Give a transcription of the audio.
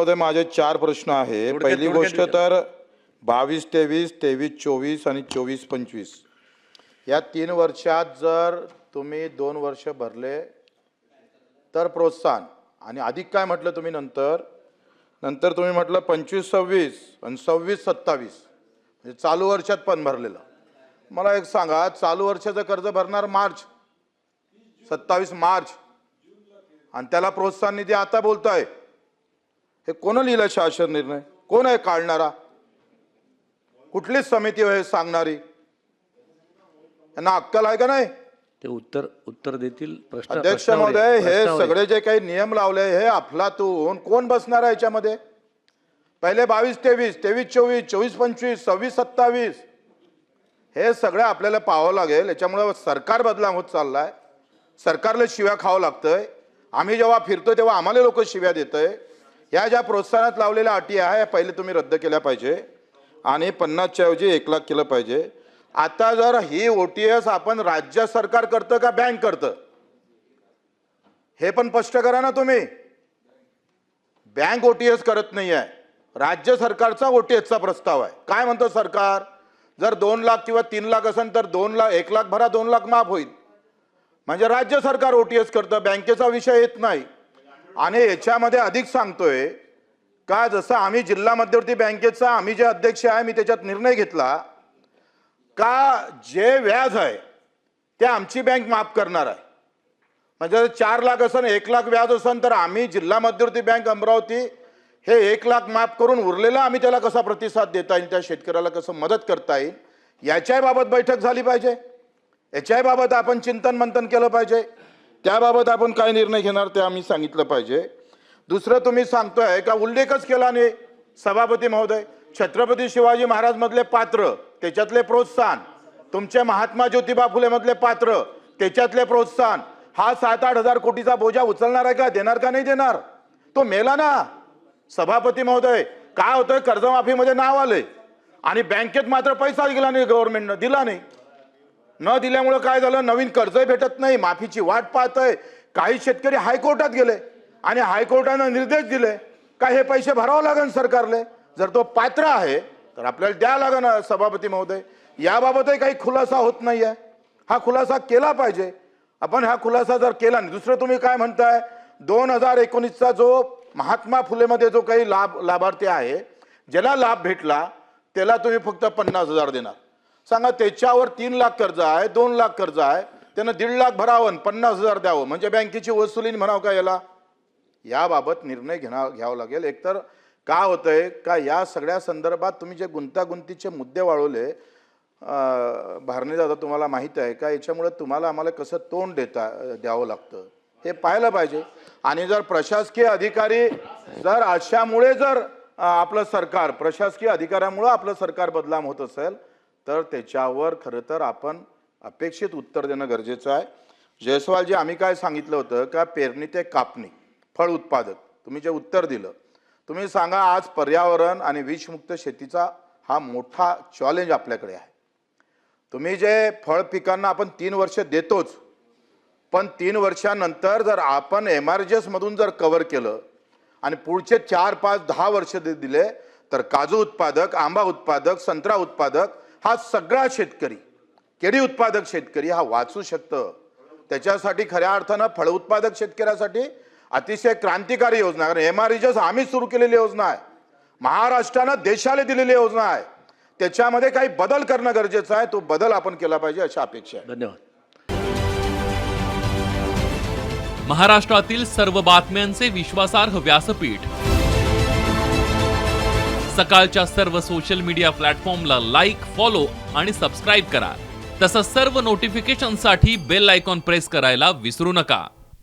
महोदय, माझे 4 प्रश्न आहे. पहिली गोष्ट तर 22-23, 23-24 आणि 24-25 या 3 वर्षात जर तुम्ही 2 वर्ष भरले तर प्रोत्साहन, आणि अधिक काय म्हटलं तुम्ही नंतर तुम्ही म्हटलं 25-26 आणि 26-27 म्हणजे चालू वर्षात पण भरलेलं. मला एक सांगा, चालू वर्षाचं कर्ज भरणार मार्च 27 मार्च आणि त्याला प्रोत्साहन निधी आता बोलताय, हे कोण लिहिलं शासन निर्णय? कोण आहे काढणारा? कुठलीच समिती आहे सांगणारी? यांना अक्कल आहे का नाही? ते उत्तर देतील. प्रश्न अध्यक्ष महोदय, हे सगळे जे काही नियम लावले हे अफलातून कोण बसणार आहे याच्यामध्ये? पहिले 22-23, 23-24, 24-25, 26-27 हे सगळं आपल्याला पाहावं लागेल. याच्यामुळे सरकार बदलाव होत चाललाय. सरकारला शिव्या खावं लागतंय. आम्ही जेव्हा फिरतो तेव्हा आम्हाला लोक शिव्या देतंय. या ज्या प्रोत्साहनात लावलेल्या अटी आहे पहिले तुम्ही रद्द केल्या पाहिजे आणि 50च्या ऐवजी 1 लाख केलं पाहिजे. आता जर ही OTS आपण राज्य सरकार करतं का बँक करतं हे पण स्पष्ट करा ना तुम्ही. बँक OTS करत नाही आहे, राज्य सरकारचा OTSचा प्रस्ताव आहे. काय म्हणतो सरकार? जर 2 लाख किंवा 3 लाख असेल तर 2 लाख 1 लाख भरा, 2 लाख माफ होईल. म्हणजे राज्य सरकार OTS करतं, बँकेचा विषय येत नाही. आणि याच्यामध्ये अधिक सांगतोय का, जसं आम्ही जिल्हा मध्यवर्ती बँकेचा आम्ही जे अध्यक्ष आहे मी त्याच्यात निर्णय घेतला का जे व्याज आहे ते आमची बँक माफ करणार आहे. म्हणजे 4 लाख असेल 1 लाख व्याज असेल तर आम्ही जिल्हा मध्यवर्ती बँक अमरावती हे 1 लाख माफ करून उरलेला आम्ही त्याला कसा प्रतिसाद देता येईल, त्या शेतकऱ्याला कसं मदत करता येईल याच्याही बाबत बैठक झाली पाहिजे. याच्याही बाबत आपण चिंतन मंथन केलं पाहिजे. त्याबाबत आपण काय निर्णय घेणार ते आम्ही सांगितलं पाहिजे. दुसरं तुम्ही सांगतोय का उल्लेखच केला नाही सभापती महोदय, छत्रपती शिवाजी महाराज मधले पात्र त्याच्यातले प्रोत्साहन, तुमचे महात्मा ज्योतिबा फुले मधले पात्र त्याच्यातले प्रोत्साहन, हा 7-8 हजार कोटीचा बोजा उचलणार आहे का? देणार का नाही देणार? तो मेला ना सभापती महोदय. काय होतंय, कर्जमाफीमध्ये नाव आलंय आणि बँकेत मात्र पैसा गेला नाही, गव्हर्नमेंटनं दिला नाही. न दिल्यामुळे काय झालं, नवीन कर्ज भेटत नाही, माफीची वाट पाहतोय. काही शेतकरी हायकोर्टात गेले आणि हायकोर्टानं निर्देश दिले का हे पैसे भरावं लागेल सरकारले. जर तो पात्र आहे तर आपल्याला द्या लागेल. सभापती महोदय, याबाबतही काही खुलासा होत नाहीये. हा खुलासा केला पाहिजे आपण. हा खुलासा जर केला नाही, दुसरं तुम्ही काय म्हणताय, 2019चा जो महात्मा फुलेमध्ये जो काही लाभार्थी आहे ज्याला लाभ भेटला त्याला तुम्ही फक्त 50,000 देणार. सांगा, त्याच्यावर 3 लाख कर्ज आहे, 2 लाख कर्ज आहे, त्यानं 1.5 लाख भरावं, 50,000 द्यावं, म्हणजे बँकेची वसुली म्हणावं का याला? याबाबत निर्णय घ्यावा लागेल. एकतर काय होतंय का या सगळ्या संदर्भात तुम्ही जे गुंतागुंतीचे मुद्दे वाढवले भारणे दादा, तुम्हाला माहित आहे का याच्यामुळे तुम्हाला आम्हाला कसं तोंड द्यावं लागतं हे पाहायला पाहिजे. आणि जर प्रशासकीय अधिकारी जर अशामुळे जर आपलं सरकार प्रशासकीय अधिकाऱ्यामुळे आपलं सरकार बदनाम होत असेल तर त्याच्यावर खरं तर आपण अपेक्षित उत्तर देणं गरजेचं आहे. जयस्वालजी, आम्ही काय सांगितलं होतं का पेरणी ते कापणी फळ उत्पादक तुम्ही जे उत्तर दिलं, तुम्ही सांगा आज पर्यावरण आणि विषमुक्त शेतीचा हा मोठा चॅलेंज आपल्याकडे आहे. तुम्ही जे फळ पिकांना आपण 3 वर्ष देतोच, पण 3 वर्षानंतर जर आपण MRGS मधून जर कव्हर केलं आणि पुढचे 4, 5, 10 वर्ष दिले तर काजू उत्पादक, आंबा उत्पादक, संत्रा उत्पादक हा सगळा शेतकरी, केळी उत्पादक शेतकरी हा वाचू शकतं. त्याच्यासाठी खऱ्या अर्थानं फळ उत्पादक शेतकऱ्यासाठी अतिशय क्रांतिकारी योजना आहे. MRGS आम्ही सुरू केलेली योजना आहे, महाराष्ट्रानं देशाला दिलेली योजना आहे. त्याच्यामध्ये काही बदल करणं गरजेचं आहे. तो बदल आपण केला पाहिजे अशी अपेक्षा आहे. धन्यवाद. महाराष्ट्रातील सर्व बातम्यांचे विश्वासार्ह व्यासपीठ, सकाळच्या सर्व सोशल मीडिया प्लॅटफॉर्मला लाईक, फॉलो आणि सबस्क्राईब करा. तसंच सर्व नोटिफिकेशनसाठी बेल आयकॉन प्रेस करायला विसरू नका.